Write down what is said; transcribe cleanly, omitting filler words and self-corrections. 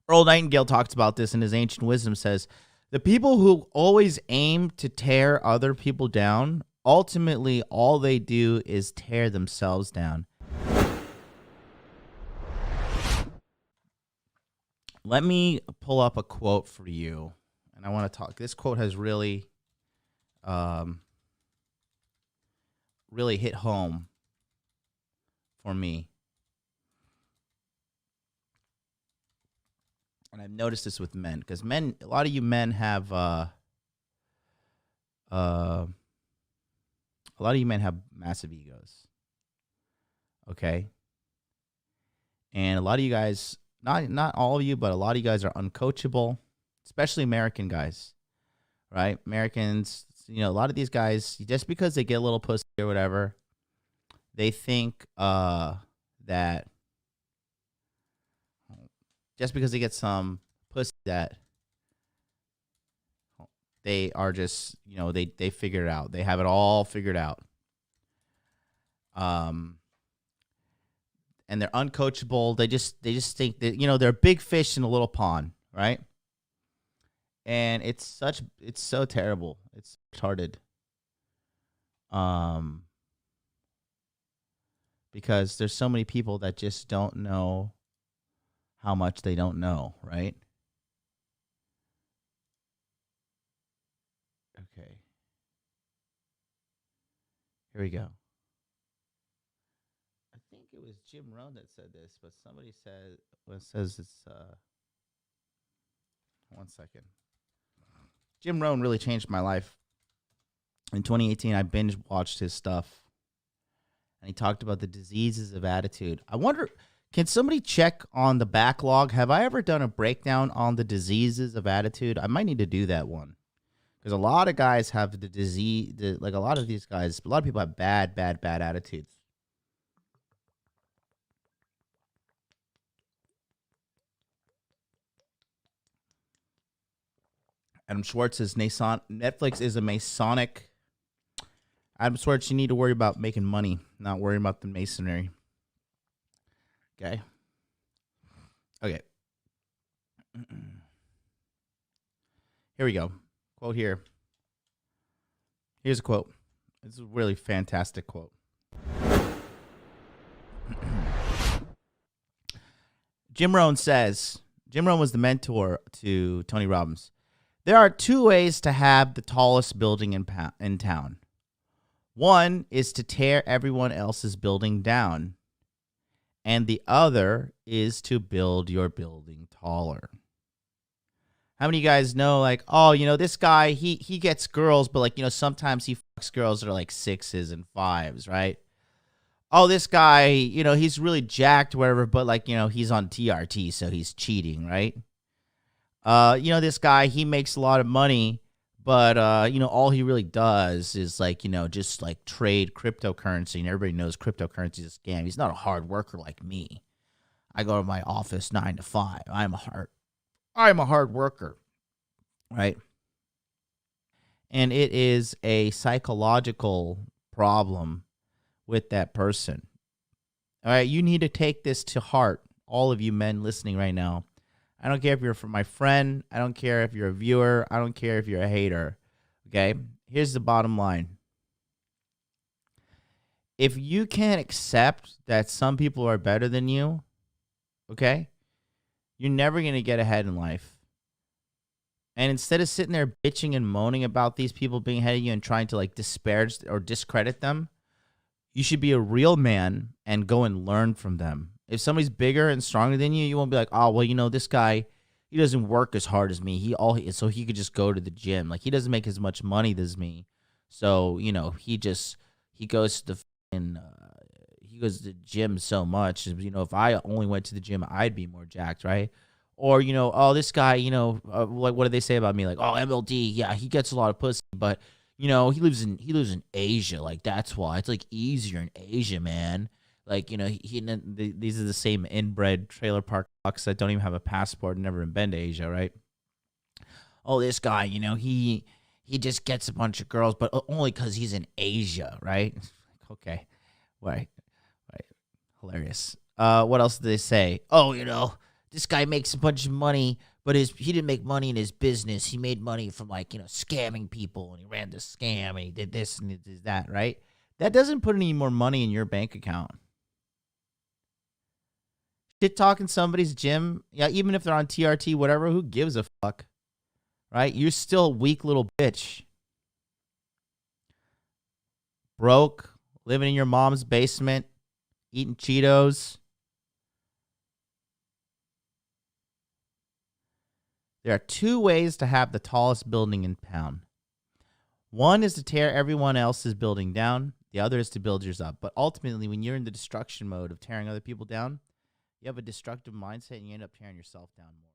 Earl Nightingale talks about this in his Ancient Wisdom, says, the people who always aim to tear other people down, ultimately all they do is tear themselves down. Let me pull up a quote for you, and I want to talk. This quote has really hit home for me. And I've noticed this with men, because a lot of you men have, a lot of you men have massive egos. Okay. And a lot of you guys, not all of you, but a lot of you guys are uncoachable, especially American guys, right? Americans, a lot of these guys, just because they get a little pussy or whatever, they think that just because they get some pussy that they are just, they figure it out. They have it all figured out. And they're uncoachable. They just think that, they're a big fish in a little pond, right? And it's so terrible. It's retarded. Because there's so many people that just don't know how much they don't know, right? Okay. Here we go. I think it was Jim Rohn that said this, but somebody says it's one second. Jim Rohn really changed my life. In 2018, I binge watched his stuff, and he talked about the diseases of attitude. I wonder, can somebody check on the backlog? Have I ever done a breakdown on the diseases of attitude? I might need to do that one, because a lot of guys have the disease. Like a lot of these guys, a lot of people have bad attitudes. Adam Schwartz says Netflix is a Masonic. Adam Schwartz, you need to worry about making money, not worrying about the masonry. Okay. Here we go. Quote here. Here's a quote. It's a really fantastic quote. Jim Rohn was the mentor to Tony Robbins. There are two ways to have the tallest building in town. One is to tear everyone else's building down, and the other is to build your building taller. How many of you guys know, like, oh, this guy, he gets girls, but like, sometimes he fucks girls that are like 6s and 5s, right? Oh, this guy, he's really jacked, whatever, but like, he's on TRT, so he's cheating, right? This guy, he makes a lot of money, but, all he really does is like, just like trade cryptocurrency, and everybody knows cryptocurrency is a scam. He's not a hard worker like me. I go to my office 9 to 5. I'm a hard worker, right? And it is a psychological problem with that person. All right, you need to take this to heart, all of you men listening right now. I don't care if you're my friend. I don't care if you're a viewer. I don't care if you're a hater. Okay? Here's the bottom line. If you can't accept that some people are better than you, okay, you're never going to get ahead in life. And instead of sitting there bitching and moaning about these people being ahead of you and trying to like disparage or discredit them, you should be a real man and go and learn from them. If somebody's bigger and stronger than you, you won't be like, oh, well, this guy, he doesn't work as hard as me. So he could just go to the gym. Like, he doesn't make as much money as me. So, he goes to the gym so much. If I only went to the gym, I'd be more jacked, right? Or, oh, this guy, like, what do they say about me? Like, oh, MLD, yeah, he gets a lot of pussy, but, he lives in Asia. Like, that's why. It's, like, easier in Asia, man. Like, these are the same inbred trailer park fucks that don't even have a passport and never been to Asia, right? Oh, this guy, he just gets a bunch of girls, but only because he's in Asia, right? Okay, right. Hilarious. What else do they say? Oh, this guy makes a bunch of money, but he didn't make money in his business. He made money from scamming people, and he ran this scam, and he did this and he did that, right? That doesn't put any more money in your bank account. Shit talking somebody's gym, yeah, even if they're on TRT, whatever, who gives a fuck, right? You're still a weak little bitch. Broke, living in your mom's basement, eating Cheetos. There are two ways to have the tallest building in town. One is to tear everyone else's building down. The other is to build yours up. But ultimately, when you're in the destruction mode of tearing other people down, you have a destructive mindset and you end up tearing yourself down more.